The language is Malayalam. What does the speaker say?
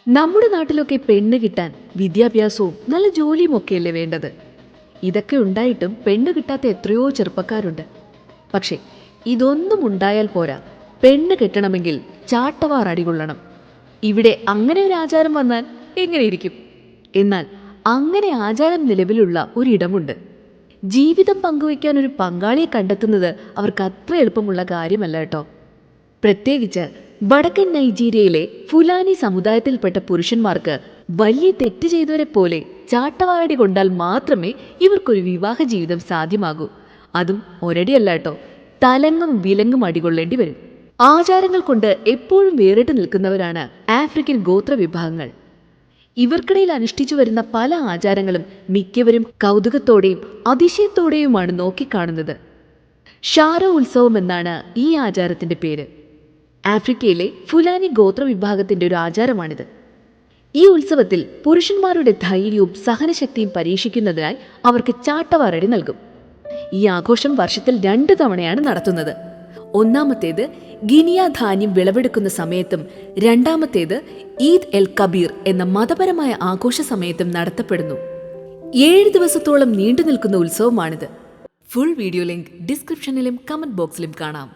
നമ്മുടെ നാട്ടിലൊക്കെ പെണ്ണ് കിട്ടാൻ വിദ്യാഭ്യാസവും നല്ല ജോലിയും ഒക്കെയല്ലേ വേണ്ടത്. ഇതൊക്കെ ഉണ്ടായിട്ടും പെണ്ണ് കിട്ടാത്ത എത്രയോ ചെറുപ്പക്കാരുണ്ട്. പക്ഷേ ഇതൊന്നും ഉണ്ടായാൽ പോരാ, പെണ്ണ് കെട്ടണമെങ്കിൽ ചാട്ടവാർ അടികൊള്ളണം. ഇവിടെ അങ്ങനെ ഒരു ആചാരം വന്നാൽ എങ്ങനെയിരിക്കും? എന്നാൽ അങ്ങനെ ആചാരം നിലവിലുള്ള ഒരിടമുണ്ട്. ജീവിതം പങ്കുവയ്ക്കാൻ ഒരു പങ്കാളിയെ കണ്ടെത്തുന്നത് അവർക്ക് അത്ര എളുപ്പമുള്ള കാര്യമല്ല കേട്ടോ. പ്രത്യേകിച്ച് വടക്കൻ നൈജീരിയയിലെ ഫുലാനി സമുദായത്തിൽപ്പെട്ട പുരുഷന്മാർക്ക് വലിയ തെറ്റ് ചെയ്തവരെ പോലെ ചാട്ടവാറടി കൊണ്ടാൽ മാത്രമേ ഇവർക്കൊരു വിവാഹ ജീവിതം സാധ്യമാകൂ. അതും ഒരടിയല്ല കേട്ടോ, തലങ്ങും വിലങ്ങും അടികൊള്ളേണ്ടി വരും. ആചാരങ്ങൾ കൊണ്ട് എപ്പോഴും വേറിട്ട് നിൽക്കുന്നവരാണ് ആഫ്രിക്കൻ ഗോത്ര വിഭാഗങ്ങൾ. ഇവർക്കിടയിൽ അനുഷ്ഠിച്ചു വരുന്ന പല ആചാരങ്ങളും മിക്കവരും കൗതുകത്തോടെയും അതിശയത്തോടെയുമാണ് നോക്കിക്കാണുന്നത്. ഷാരോ ഉത്സവം എന്നാണ് ഈ ആചാരത്തിന്റെ പേര്. ആഫ്രിക്കയിലെ ഫുലാനി ഗോത്ര വിഭാഗത്തിന്റെ ഒരു ആചാരമാണിത്. ഈ ഉത്സവത്തിൽ പുരുഷന്മാരുടെ ധൈര്യവും സഹനശക്തിയും പരീക്ഷിക്കുന്നതിനായി അവർക്ക് ചാട്ടവാറടി നൽകും. ഈ ആഘോഷം വർഷത്തിൽ 2 തവണയാണ് നടത്തുന്നത്. ഒന്നാമത്തേത് ഗിനിയ ധാന്യം വിളവെടുക്കുന്ന സമയത്തും രണ്ടാമത്തേത് ഈദ് എൽ കബീർ എന്ന മതപരമായ ആഘോഷ സമയത്തും നടത്തപ്പെടുന്നു. 7 ദിവസത്തോളം നീണ്ടു നിൽക്കുന്ന ഉത്സവമാണിത്. ഫുൾ വീഡിയോ ലിങ്ക് ഡിസ്ക്രിപ്ഷനിലും കമന്റ് ബോക്സിലും കാണാം.